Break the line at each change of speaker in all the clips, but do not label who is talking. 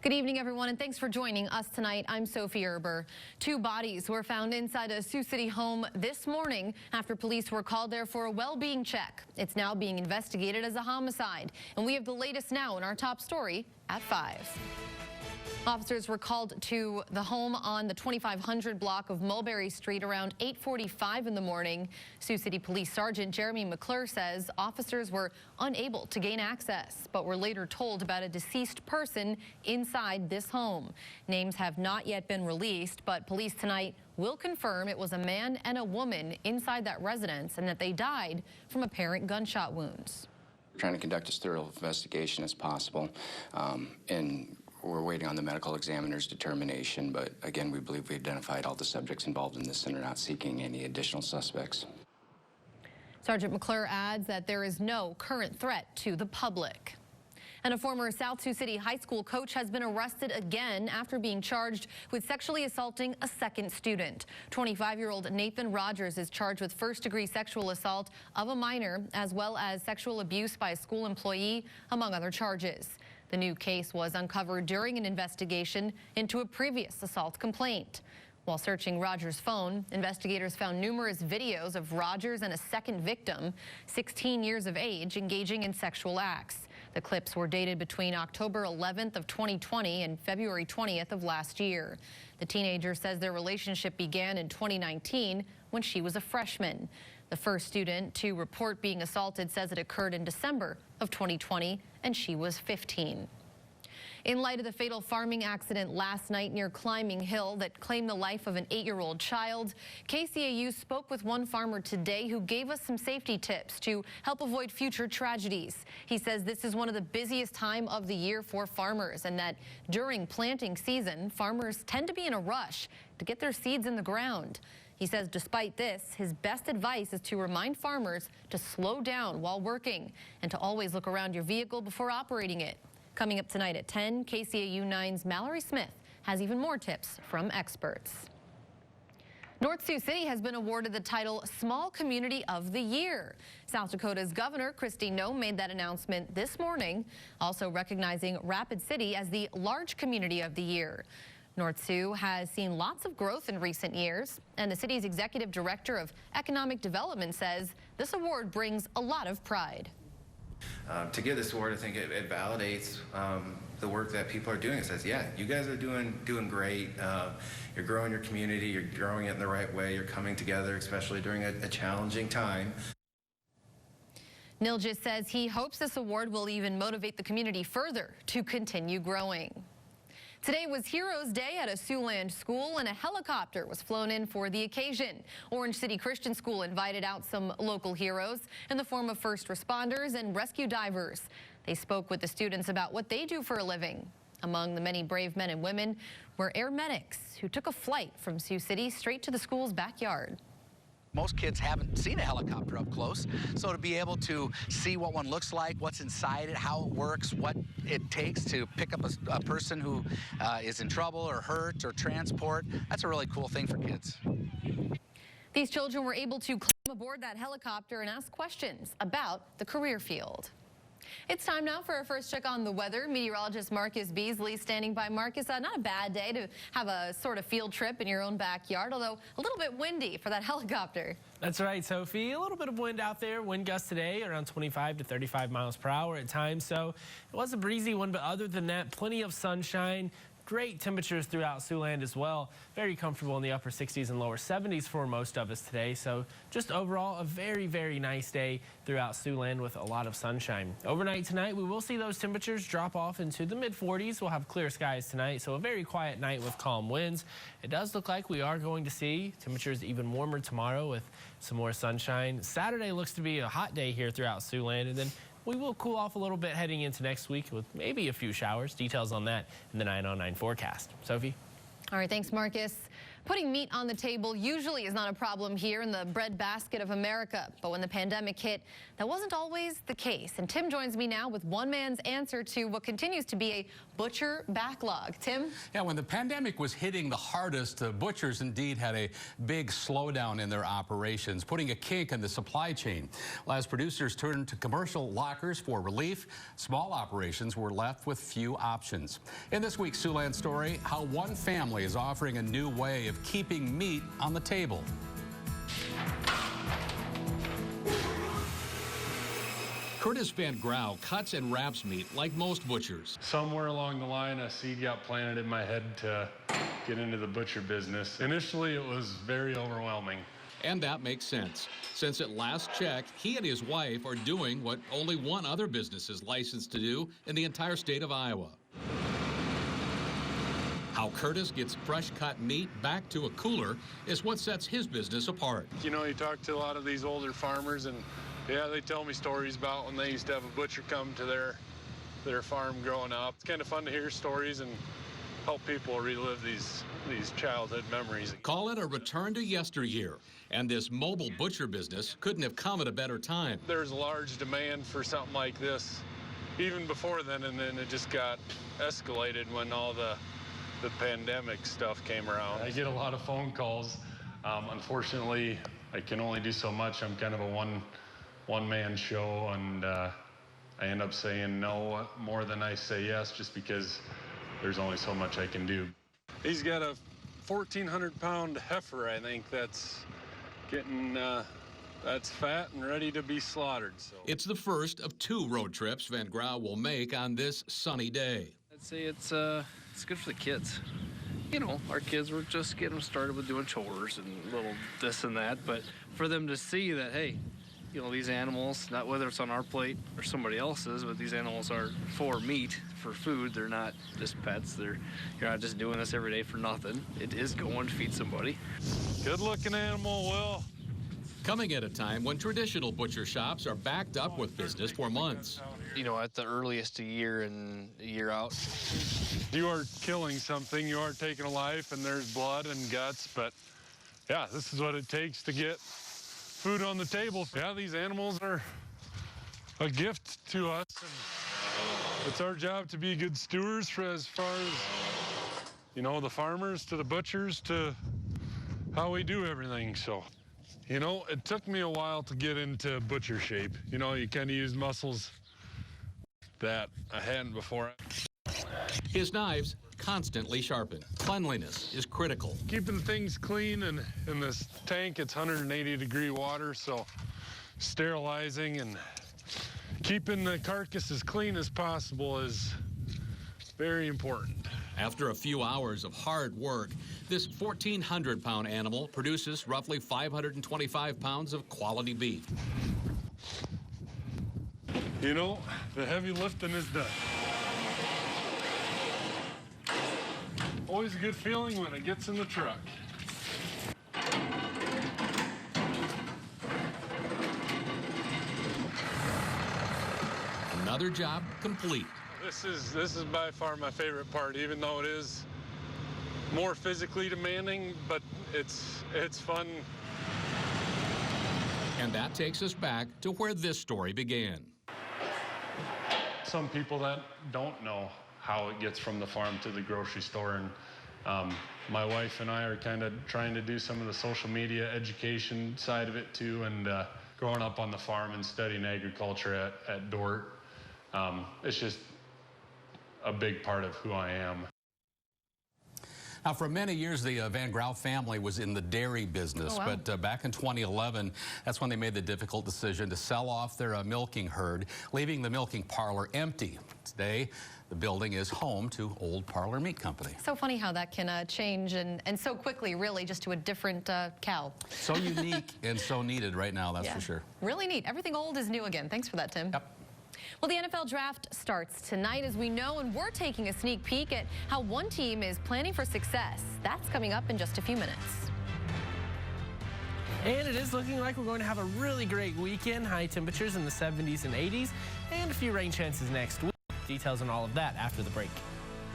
Good evening, everyone, and thanks for joining us tonight. I'm Sophie Erber. Two bodies were found inside a Sioux City home this morning after police were called there for a well-being check. It's now being investigated as a homicide, and we have the latest now in our top story at 5. Officers were called to the home on the 2500 block of Mulberry Street around 8:45 in the morning. Sioux City Police Sergeant Jeremy McClure says officers were unable to gain access, but were later told about a deceased person inside this home. Names have not yet been released, but police tonight will confirm it was a man and a woman inside that residence and that they died from apparent gunshot wounds.
We're trying to conduct as thorough investigation as possible, and we're waiting on the medical examiner's determination, but again, we believe we identified all the subjects involved in this and are not seeking any additional suspects.
Sergeant McClure adds that there is no current threat to the public. And a former South Sioux City high school coach has been arrested again after being charged with sexually assaulting a second student. 25-year-old Nathan Rogers is charged with first-degree sexual assault of a minor, as well as sexual abuse by a school employee, among other charges. The new case was uncovered during an investigation into a previous assault complaint. While searching Rogers' phone, investigators found numerous videos of Rogers and a second victim, 16 years of age, engaging in sexual acts. The clips were dated between October 11th of 2020 and February 20th of last year. The teenager says their relationship began in 2019 when she was a freshman. The first student to report being assaulted says it occurred in December of 2020 and she was 15. In light of the fatal farming accident last night near Climbing Hill that claimed the life of an 8-year-old child, KCAU spoke with one farmer today who gave us some safety tips to help avoid future tragedies. He says this is one of the busiest time of the year for farmers and that during planting season, farmers tend to be in a rush to get their seeds in the ground. He says despite this, his best advice is to remind farmers to slow down while working and to always look around your vehicle before operating it. Coming up tonight at 10, KCAU 9's Mallory Smith has even more tips from experts. North Sioux City has been awarded the title Small Community of the Year. South Dakota's Governor Kristi Noem made that announcement this morning, also recognizing Rapid City as the Large Community of the Year. North Sioux has seen lots of growth in recent years, and the city's executive director of economic development says this award brings a lot of pride.
To give this award, I think it validates the work that people are doing. It says, yeah, you guys are doing great. You're growing your community. You're growing it in the right way. You're coming together, especially during a challenging time.
Nilgis says he hopes this award will even motivate the community further to continue growing. Today was Heroes Day at a Siouxland school, and a helicopter was flown in for the occasion. Orange City Christian School invited out some local heroes in the form of first responders and rescue divers. They spoke with the students about what they do for a living. Among the many brave men and women were air medics who took a flight from Sioux City straight to the school's backyard.
Most kids haven't seen a helicopter up close, so to be able to see what one looks like, what's inside it, how it works, what it takes to pick up a person who is in trouble or hurt or transport, that's a really cool thing for kids.
These children were able to climb aboard that helicopter and ask questions about the career field. It's time now for our first check on the weather. Meteorologist Marcus Beasley standing by. Marcus, not a bad day to have a sort of field trip in your own backyard, although a little bit windy for that helicopter.
That's right, Sophie. A little bit of wind out there. Wind gusts today around 25 to 35 miles per hour at times. So it was a breezy one, but other than that, plenty of sunshine. Great temperatures throughout Siouxland as well. Very comfortable in the upper 60s and lower 70s for most of us today. So just overall a very, very nice day throughout Siouxland with a lot of sunshine. Overnight tonight, we will see those temperatures drop off into the mid-40s. We'll have clear skies tonight, so a very quiet night with calm winds. It does look like we are going to see temperatures even warmer tomorrow with some more sunshine. Saturday looks to be a hot day here throughout Siouxland, and then we will cool off a little bit heading into next week with maybe a few showers. Details on that in the 909 forecast. Sophie?
All right, thanks, Marcus. Putting meat on the table usually is not a problem here in the breadbasket of America. But when the pandemic hit, that wasn't always the case. And Tim joins me now with one man's answer to what continues to be a butcher backlog. Tim?
Yeah, when the pandemic was hitting the hardest, butchers indeed had a big slowdown in their operations, putting a kink in the supply chain. Well, as producers turned to commercial lockers for relief, small operations were left with few options. In this week's Siouxland story, how one family is offering a new way of keeping meat on the table. Curtis Van Grau cuts and wraps meat like most butchers.
Somewhere along the line, a seed got planted in my head to get into the butcher business. Initially, it was very overwhelming.
And that makes sense, since at last check, he and his wife are doing what only one other business is licensed to do in the entire state of Iowa. How Curtis gets fresh cut meat back to a cooler is what sets his business apart.
You know, you talk to a lot of these older farmers, and yeah, they tell me stories about when they used to have a butcher come to their farm growing up. It's kind of fun to hear stories and help people relive these childhood memories.
Call it a return to yesteryear, and this mobile butcher business couldn't have come at a better time.
There's a large demand for something like this even before then, and then it just got escalated when all the pandemic stuff came around. I get a lot of phone calls. Unfortunately, I can only do so much. I'm kind of a one-man show, and I end up saying no more than I say yes, just because there's only so much I can do. He's got a 1,400-pound heifer, I think, that's getting that's fat and ready to be slaughtered. So
it's the first of 2 road trips Van Grau will make on this sunny day.
I'd say it's good for the kids. You know, our kids were just getting started with doing chores and little this and that, but for them to see that, hey, you know, these animals, not whether it's on our plate or somebody else's, but these animals are for meat, for food. They're not just pets. You're not just doing this every day for nothing. It is going to feed somebody.
Good-looking animal, Will.
Coming at a time when traditional butcher shops are backed up with business for months.
You know, at the earliest a year in, a year out.
You are killing something. You are taking a life, and there's blood and guts. But, yeah, this is what it takes to get food on the table. Yeah, these animals are a gift to us. And it's our job to be good stewards for as far as, you know, the farmers to the butchers to how we do everything. So, you know, it took me a while to get into butcher shape. You know, you kind of use muscles that I hadn't before.
His knives constantly sharpened. Cleanliness is critical.
Keeping things clean, and in this tank, it's 180-degree water, so sterilizing and keeping the carcass as clean as possible is very important.
After a few hours of hard work, this 1,400-pound animal produces roughly 525 pounds of quality beef.
You know, the heavy lifting is done. Always a good feeling when it gets in the truck.
Another job complete.
This is by far my favorite part, even though it is more physically demanding, but it's fun.
And that takes us back to where this story began.
Some people that don't know how it gets from the farm to the grocery store, and my wife and I are kind of trying to do some of the social media education side of it too, and growing up on the farm and studying agriculture at Dort, it's just a big part of who I am.
Now, for many years, the Van Grau family was in the dairy business, but back in 2011, that's when they made the difficult decision to sell off their milking herd, leaving the milking parlor empty. Today, the building is home to Old Parlor Meat Company.
So funny how that can change and so quickly, really, just to a different cow.
So unique and so needed right now, that's for sure.
Really neat. Everything old is new again. Thanks for that, Tim.
Yep.
Well, the NFL draft starts tonight, as we know, and we're taking a sneak peek at how one team is planning for success. That's coming up in just a few minutes.
And it is looking like we're going to have a really great weekend. High temperatures in the 70s and 80s, and a few rain chances next week. Details on all of that after the break.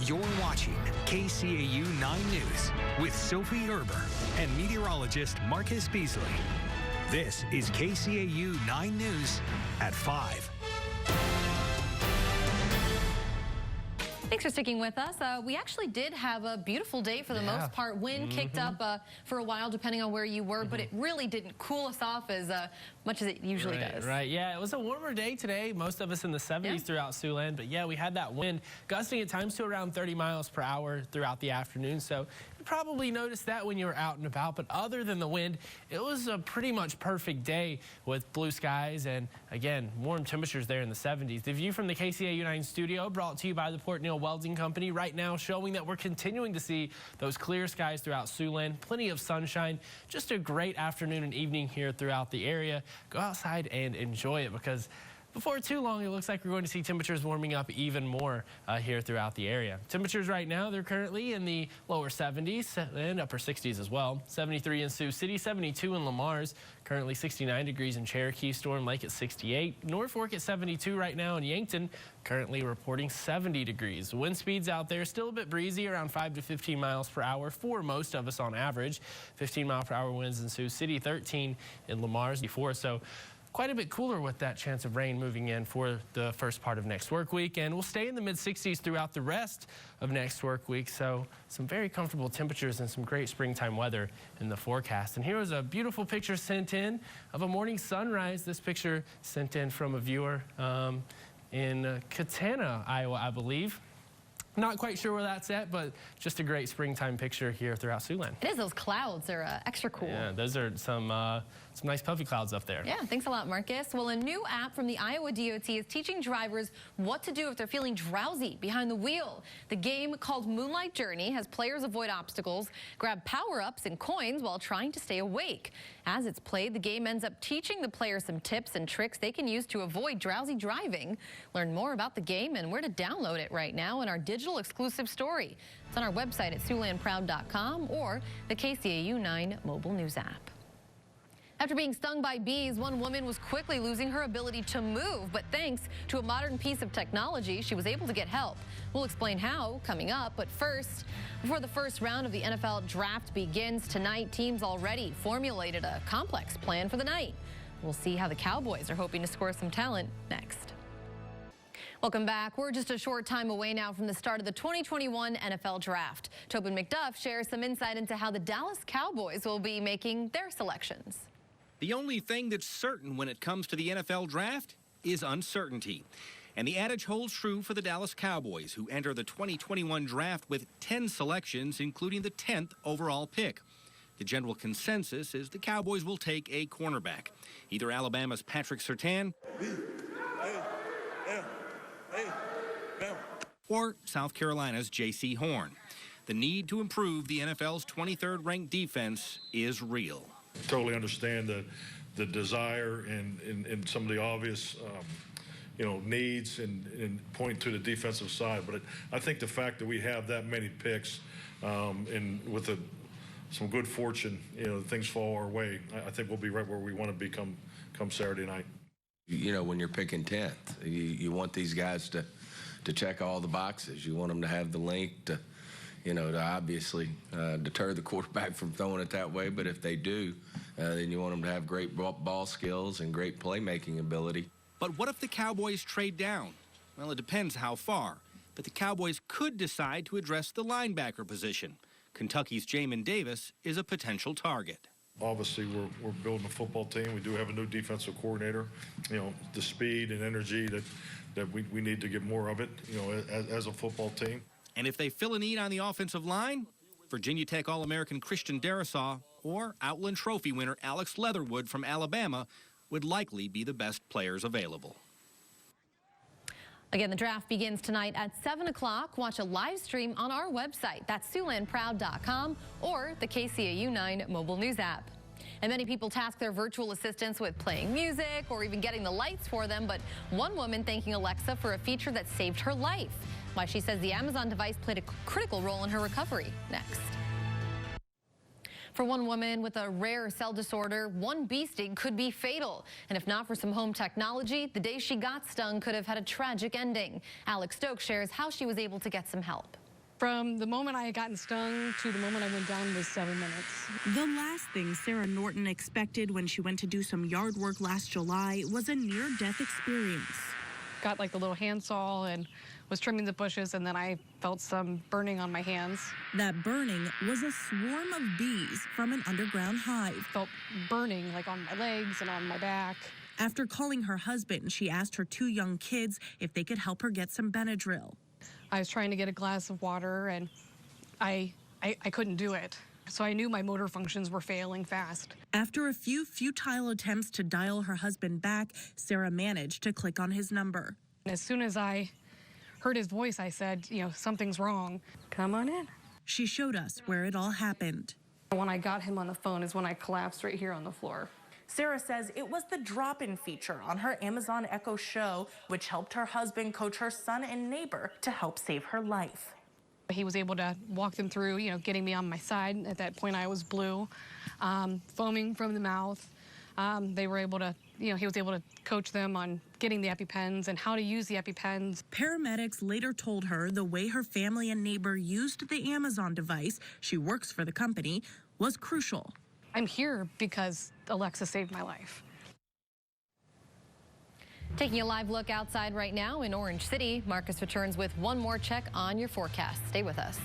You're watching KCAU 9 News with Sophie Erber and meteorologist Marcus Beasley. This is KCAU 9 News at 5.
Thanks for sticking with us. We actually did have a beautiful day for the most part. Wind kicked up for a while, depending on where you were, but it really didn't cool us off as much as it usually does.
Right, yeah, it was a warmer day today. Most of us in the 70s throughout Siouxland, but yeah, we had that wind gusting at times to around 30 miles per hour throughout the afternoon. So you probably noticed that when you were out and about, but other than the wind, it was a pretty much perfect day with blue skies and, again, warm temperatures there in the 70s. The view from the KCAU 9 studio brought to you by the Port Neal Welding Company right now, showing that we're continuing to see those clear skies throughout Siouxland, plenty of sunshine, just a great afternoon and evening here throughout the area. Go outside and enjoy it, because before too long, it looks like we're going to see temperatures warming up even more here throughout the area. Temperatures right now, they're currently in the lower 70s and upper 60s as well. 73 in Sioux City, 72 in Lamar's, currently 69 degrees in Cherokee, Storm Lake at 68. Norfolk at 72 right now, and Yankton currently reporting 70 degrees. Wind speeds out there still a bit breezy, around 5 to 15 miles per hour for most of us on average. 15 mile per hour winds in Sioux City, 13 in Lamar's before. So quite a bit cooler with that chance of rain moving in for the first part of next work week, and we'll stay in the mid-60s throughout the rest of next work week. So some very comfortable temperatures and some great springtime weather in the forecast. And here was a beautiful picture sent in of a morning sunrise. This picture sent in from a viewer in Katana, Iowa, I believe. Not quite sure where that's at, but just a great springtime picture here throughout Siouxland.
It is. Those clouds are extra cool.
Yeah, those are some nice puffy clouds up there.
Yeah, thanks a lot, Marcus. Well, a new app from the Iowa DOT is teaching drivers what to do if they're feeling drowsy behind the wheel. The game, called Moonlight Journey, has players avoid obstacles, grab power-ups and coins while trying to stay awake. As it's played, the game ends up teaching the players some tips and tricks they can use to avoid drowsy driving. Learn more about the game and where to download it right now in our digital exclusive story. It's on our website at SiouxlandProud.com or the KCAU 9 mobile news app. After being stung by bees, one woman was quickly losing her ability to move, but thanks to a modern piece of technology, she was able to get help. We'll explain how coming up, but first, before the first round of the NFL draft begins tonight, teams already formulated a complex plan for the night. We'll see how the Cowboys are hoping to score some talent next. Welcome back. We're just a short time away now from the start of the 2021 NFL Draft. Tobin McDuff shares some insight into how the Dallas Cowboys will be making their selections.
The only thing that's certain when it comes to the NFL Draft is uncertainty. And the adage holds true for the Dallas Cowboys, who enter the 2021 Draft with 10 selections, including the 10th overall pick. The general consensus is the Cowboys will take a cornerback, either Alabama's Patrick Surtain or South Carolina's J.C. Horn. The need to improve the NFL's 23rd ranked defense is real.
Totally understand the desire and some of the obvious needs and point to the defensive side, but I think the fact that we have that many picks and with some good fortune, things fall our way, I think we'll be right where we want to be come Saturday night.
When you're picking 10th, you want these guys to check all the boxes. You want them to have the length to obviously deter the quarterback from throwing it that way. But if they do, then you want them to have great ball skills and great playmaking ability.
But what if the Cowboys trade down? Well, it depends how far. But the Cowboys could decide to address the linebacker position. Kentucky's Jamin Davis is a potential target.
Obviously, we're building a football team. We do have a new defensive coordinator. The speed and energy that we need to get more of it, as a football team.
And if they fill a need on the offensive line, Virginia Tech All-American Christian Darrisaw or Outland Trophy winner Alex Leatherwood from Alabama would likely be the best players available.
Again, the draft begins tonight at 7 o'clock. Watch a live stream on our website. That's SiouxlandProud.com or the KCAU 9 mobile news app. And many people task their virtual assistants with playing music or even getting the lights for them, but one woman thanking Alexa for a feature that saved her life. Why she says the Amazon device played a critical role in her recovery. Next. For one woman with a rare cell disorder, one bee sting could be fatal. And if not for some home technology, the day she got stung could have had a tragic ending. Alex Stokes shares how she was able to get some help.
From the moment I had gotten stung to the moment I went down was 7 minutes.
The last thing Sarah Norton expected when she went to do some yard work last July was a near-death experience.
Got like the little handsaw and was trimming the bushes, and then I felt some burning on my hands.
That burning was a swarm of bees from an underground hive.
Felt burning like on my legs and on my back.
After calling her husband, she asked her 2 young kids if they could help her get some Benadryl.
I was trying to get a glass of water, and I couldn't do it. So I knew my motor functions were failing fast.
After a few futile attempts to dial her husband back, Sarah managed to click on his number.
As soon as I heard his voice, I said, something's wrong. Come on in.
She showed us where it all happened.
When I got him on the phone is when I collapsed right here on the floor.
Sarah says it was the drop-in feature on her Amazon Echo show, which helped her husband coach her son and neighbor to help save her life.
He was able to walk them through, getting me on my side. At that point, I was blue, foaming from the mouth. They were able to, he was able to coach them on getting the EpiPens and how to use the EpiPens.
Paramedics later told her the way her family and neighbor used the Amazon device, she works for the company, was crucial.
I'm here because Alexa saved my life.
Taking a live look outside right now in Orange City, Marcus returns with one more check on your forecast. Stay with us.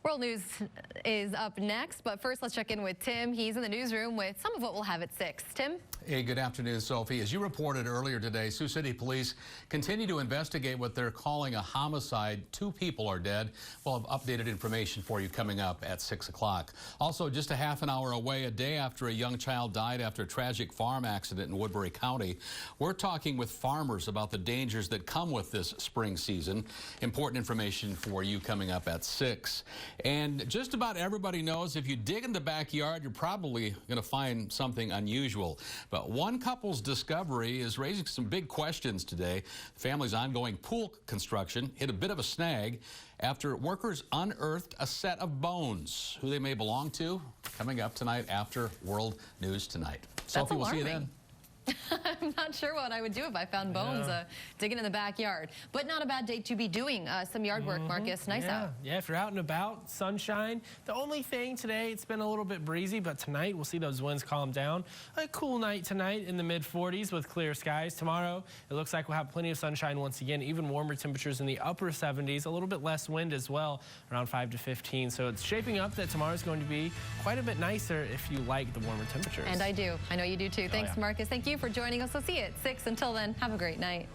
World News is up next, but first let's check in with Tim. He's in the newsroom with some of what we'll have at 6. Tim?
Hey, good afternoon, Sophie. As you reported earlier today, Sioux City police continue to investigate what they're calling a homicide. 2 people are dead. We'll have updated information for you coming up at 6 o'clock. Also, just a half an hour away, a day after a young child died after a tragic farm accident in Woodbury County, we're talking with farmers about the dangers that come with this spring season. Important information for you coming up at 6. And just about everybody knows if you dig in the backyard, you're probably going to find something unusual. But one couple's discovery is raising some big questions today. The family's ongoing pool construction hit a bit of a snag after workers unearthed a set of bones. Who they may belong to, coming up tonight after World News Tonight. Sophie, we'll see you then.
I'm not sure what I would do if I found bones digging in the backyard. But not a bad day to be doing some yard work, Marcus. Nice out.
Yeah, if you're out and about, sunshine. The only thing today, it's been a little bit breezy, but tonight we'll see those winds calm down. A cool night tonight in the mid-40s with clear skies. Tomorrow, it looks like we'll have plenty of sunshine once again, even warmer temperatures in the upper 70s, a little bit less wind as well, around 5 to 15. So it's shaping up that tomorrow's going to be quite a bit nicer if you like the warmer temperatures.
And I do. I know you do too. Thanks,
yeah.
Marcus. Thank you for joining us. We'll see you at 6. Until then, have a great night.